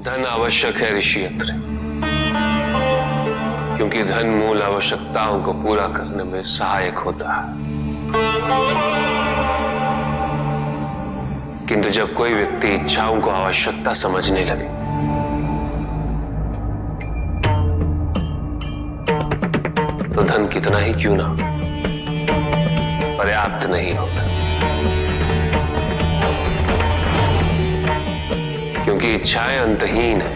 धन आवश्यक है ऋषि अत्रि, क्योंकि धन मूल आवश्यकताओं को पूरा करने में सहायक होता है। किंतु जब कोई व्यक्ति इच्छाओं को आवश्यकता समझने लगे तो धन कितना ही क्यों ना पर्याप्त नहीं होता, क्योंकि इच्छाएं अंतहीन है।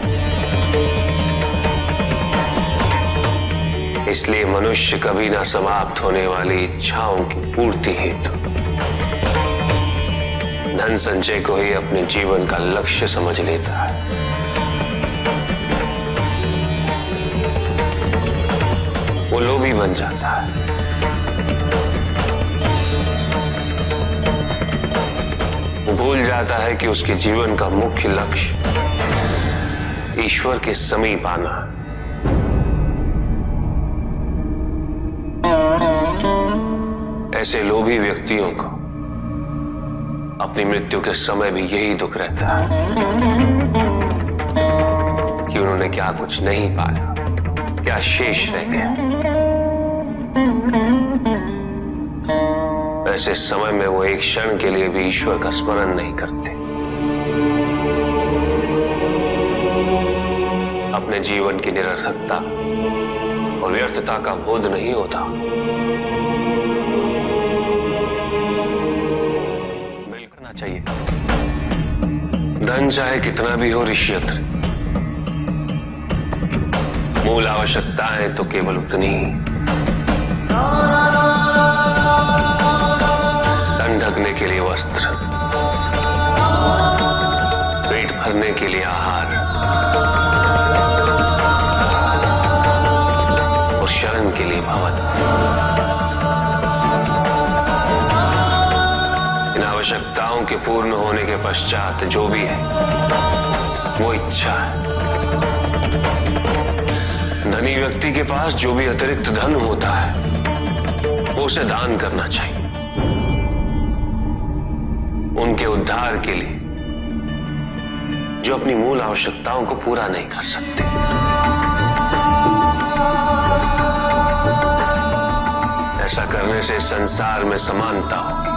इसलिए मनुष्य कभी ना समाप्त होने वाली इच्छाओं की पूर्ति हेतु धन संचय को ही अपने जीवन का लक्ष्य समझ लेता है। वो लोभी बन जाता है। वो भूल जाता है कि उसके जीवन का मुख्य लक्ष्य ईश्वर के समीप आना है। ऐसे लोभी व्यक्तियों को अपनी मृत्यु के समय भी यही दुख रहता है कि उन्होंने क्या कुछ नहीं पाया, क्या शेष रह गया। ऐसे समय में वो एक क्षण के लिए भी ईश्वर का स्मरण नहीं करते, अपने जीवन की निरर्थकता और व्यर्थता का बोध नहीं होता। मिलना चाहिए। धन चाहे कितना भी हो ऋषि अत्रि, मूल आवश्यकताएं तो केवल उतनी ही। तन ढकने के लिए वस्त्र, पेट भरने के लिए आहार और शरण के लिए भवन। इन आवश्यकताओं के पूर्ण होने के पश्चात जो भी है वो इच्छा है। धनी व्यक्ति के पास जो भी अतिरिक्त धन होता है वो उसे दान करना चाहिए, उनके उद्धार के लिए जो अपनी मूल आवश्यकताओं को पूरा नहीं कर सकते। ऐसा करने से संसार में समानता होगी,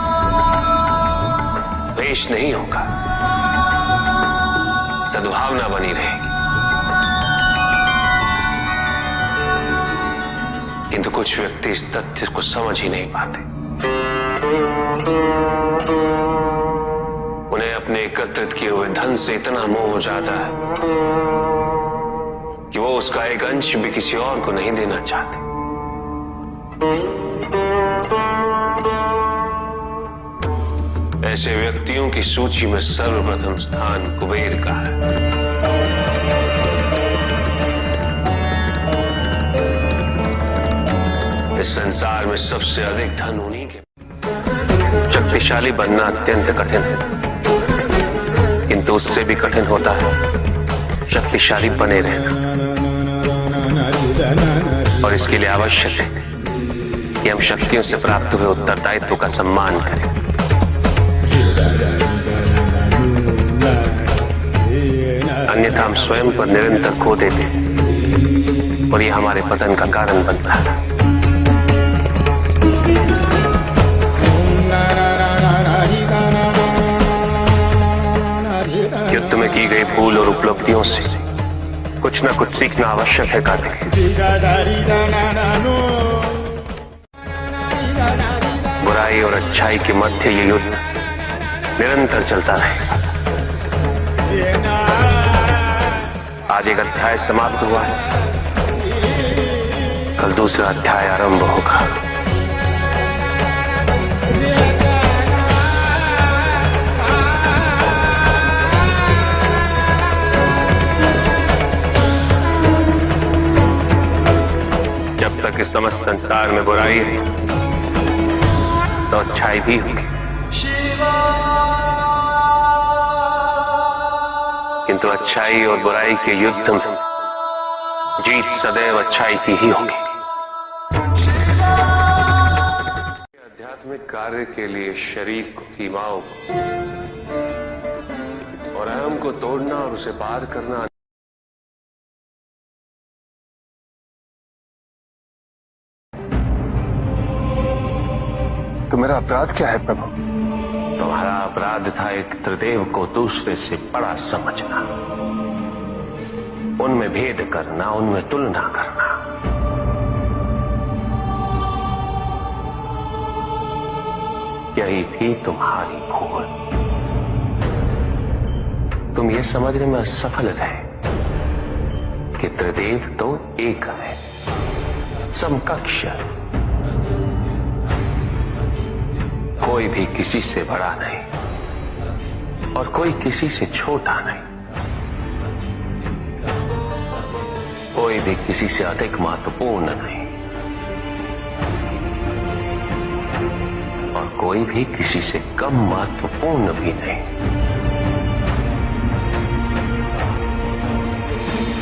द्वेष नहीं होगा, सद्भावना बनी रहेगी। किंतु कुछ व्यक्ति इस तथ्य को समझ ही नहीं पाते। उन्हें अपने एकत्रित किए हुए धन से इतना मोह हो जाता है कि वो उसका एक अंश भी किसी और को नहीं देना चाहते। ऐसे व्यक्तियों की सूची में सर्वप्रथम स्थान कुबेर का है। इस संसार में सबसे अधिक धन उन्हीं के। शक्तिशाली बनना अत्यंत कठिन है, किंतु उससे भी कठिन होता है शक्तिशाली बने रहना। और इसके लिए आवश्यक है कि हम शक्तियों से प्राप्त हुए उत्तरदायित्व का सम्मान करें। अन्यथा हम स्वयं पर निरंतर खो देते हैं और यह हमारे पतन का कारण बनता है। युद्ध में की गई भूल और उपलब्धियों से कुछ न कुछ सीखना आवश्यक है कार्तिक। बुराई और अच्छाई के मध्य ये युद्ध निरंतर चलता रहेगा। आज एक अध्याय समाप्त हुआ है, कल दूसरा अध्याय आरंभ होगा। जब तक इस समस्त संसार में बुराई है तो अच्छाई भी होगी, किंतु अच्छाई और बुराई के युद्ध में जीत सदैव अच्छाई की ही होगी। आध्यात्मिक कार्य के लिए शरीर को, सीमाओं को और अहम को तोड़ना और उसे पार करना तो मेरा अपराध क्या है प्रभु? तुम्हारा अपराध था एक त्रिदेव को दूसरे से बड़ा समझना, उनमें भेद करना, उनमें तुलना करना। यही थी तुम्हारी भूल। तुम ये समझने में असफल रहे कि त्रिदेव तो एक है, समकक्ष है, कोई भी किसी से बड़ा नहीं और कोई किसी से छोटा नहीं, कोई भी किसी से अधिक महत्वपूर्ण नहीं और कोई भी किसी से कम महत्वपूर्ण भी नहीं।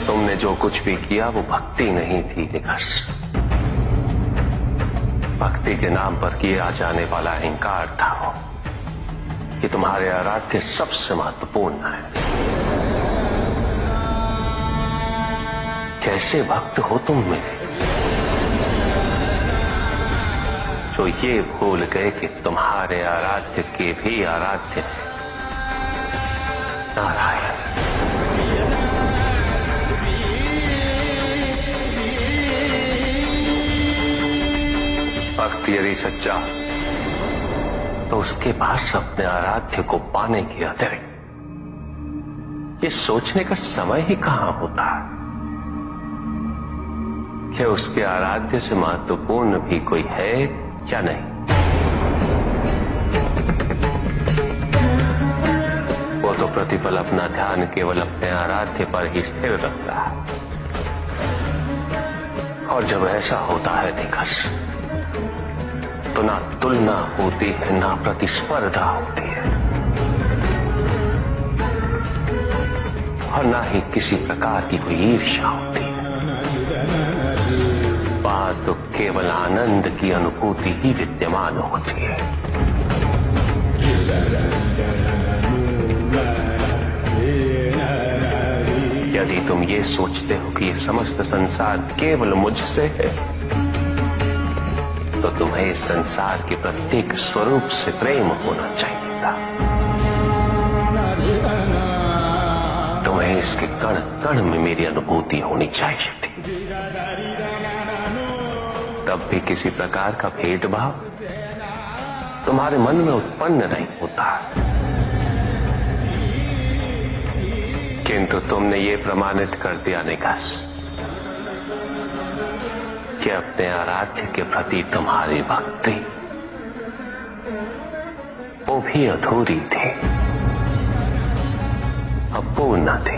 तुमने जो कुछ भी किया वो भक्ति नहीं थी निकस। भक्ति के नाम पर किया जाने वाला अहंकार था वो कि तुम्हारे आराध्य सबसे महत्वपूर्ण है। कैसे भक्त हो तुम में जो ये भूल गए कि तुम्हारे आराध्य के भी आराध्य नारायण। भक्त यदि सच्चा तो उसके पास अपने आराध्य को पाने के अतिरिक्त ये सोचने का समय ही कहां होता है कि उसके आराध्य से महत्वपूर्ण भी कोई है या नहीं। वो तो प्रतिपल अपना ध्यान केवल अपने आराध्य पर ही स्थिर रखता है और जब ऐसा होता है निकस तो ना तुलना होती है, ना प्रतिस्पर्धा होती है और ना ही किसी प्रकार की कोई ईर्ष्या होती है। बात तो केवल आनंद की अनुभूति ही विद्यमान होती है। यदि तुम ये सोचते हो कि ये समस्त संसार केवल मुझसे है तो तुम्हें इस संसार के प्रत्येक स्वरूप से प्रेम होना चाहिए था। तुम्हें इसके कण कण में मेरी अनुभूति होनी चाहिए थी। तब भी किसी प्रकार का भेदभाव तुम्हारे मन में उत्पन्न नहीं होता, किंतु तुमने ये प्रमाणित कर दिया निकास कि अपने आराध्य के प्रति तुम्हारी भक्ति वो भी अधूरी थी, अपूर्ण थी।